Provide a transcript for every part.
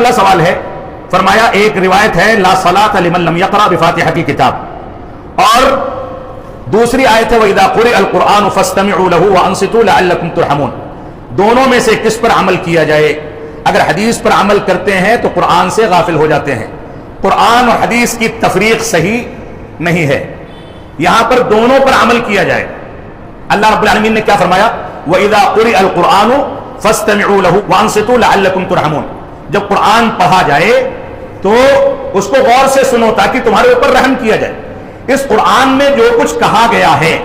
اگلا سوال ہے، فرمایا ایک روایت ہے لا صلاۃ لمن لم یقرأ بفاتحہ کی کتاب، اور دوسری آیت ہے وَإِذَا قُرِئَ الْقُرْآنُ فَاسْتَمِعُوا لَهُ وَأَنصِتُوا لَعَلَّكُمْ تُرْحَمُونَ۔ دونوں میں سے کس پر عمل کیا جائے؟ اگر حدیث پر عمل کرتے ہیں تو قرآن سے غافل ہو جاتے ہیں۔ قرآن اور حدیث کی تفریق صحیح نہیں ہے، یہاں پر دونوں پر عمل کیا جائے۔ اللہ رب العالمین نے کیا فرمایا؟ وَإِذَا قُرِئَ الْقُرْآنُ فَاسْتَمِعُوا لَهُ وَأَنصِتُوا لَعَلَّكُمْ تُرْحَمُونَ۔ جب قرآن پڑھا جائے تو اس کو غور سے سنو تاکہ تمہارے اوپر رحم کیا جائے۔ اس قرآن میں جو کچھ کہا گیا ہے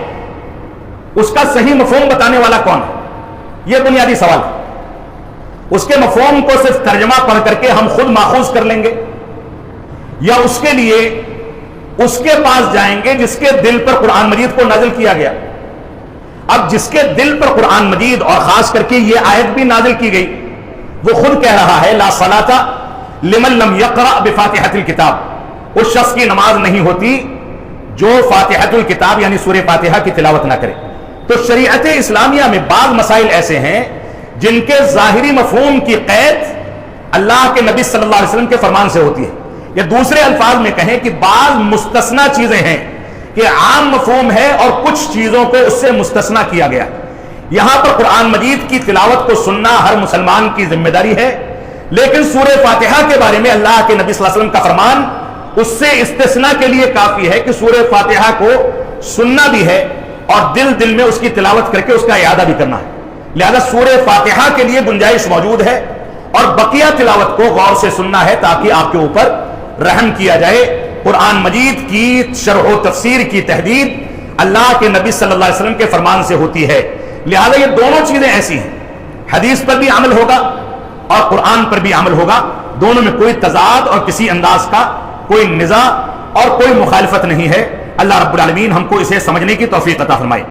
اس کا صحیح مفہوم بتانے والا کون ہے؟ یہ بنیادی سوال ہے۔ اس کے مفہوم کو صرف ترجمہ پڑھ کر کے ہم خود ماخوذ کر لیں گے، یا اس کے لیے اس کے پاس جائیں گے جس کے دل پر قرآن مجید کو نازل کیا گیا؟ اب جس کے دل پر قرآن مجید اور خاص کر کے یہ آیت بھی نازل کی گئی، وہ خود کہہ رہا ہے لا صلاۃ لمن لم یقرأ بفاتحۃ الکتاب، اس شخص کی نماز نہیں ہوتی جو فاتحۃ الکتاب یعنی سورہ فاتحہ کی تلاوت نہ کرے۔ تو شریعت اسلامیہ میں بعض مسائل ایسے ہیں جن کے ظاہری مفہوم کی قید اللہ کے نبی صلی اللہ علیہ وسلم کے فرمان سے ہوتی ہے، یا دوسرے الفاظ میں کہیں کہ بعض مستثنی چیزیں ہیں کہ عام مفہوم ہے اور کچھ چیزوں کو اس سے مستثنی کیا گیا۔ یہاں پر قرآن مجید کی تلاوت کو سننا ہر مسلمان کی ذمہ داری ہے، لیکن سورہ فاتحہ کے بارے میں اللہ کے نبی صلی اللہ علیہ وسلم کا فرمان اس سے استثناء کے لیے کافی ہے کہ سورہ فاتحہ کو سننا بھی ہے اور دل دل میں اس کی تلاوت کر کے اس کا اعادہ بھی کرنا ہے۔ لہذا سورہ فاتحہ کے لیے گنجائش موجود ہے اور بقیہ تلاوت کو غور سے سننا ہے تاکہ آپ کے اوپر رحم کیا جائے۔ قرآن مجید کی شرح و تفسیر کی تحدید اللہ کے نبی صلی اللہ علیہ وسلم کے فرمان سے ہوتی ہے، لہذا یہ دونوں چیزیں ایسی ہیں، حدیث پر بھی عمل ہوگا اور قرآن پر بھی عمل ہوگا، دونوں میں کوئی تضاد اور کسی انداز کا کوئی نزاع اور کوئی مخالفت نہیں ہے۔ اللہ رب العالمین ہم کو اسے سمجھنے کی توفیق عطا فرمائے۔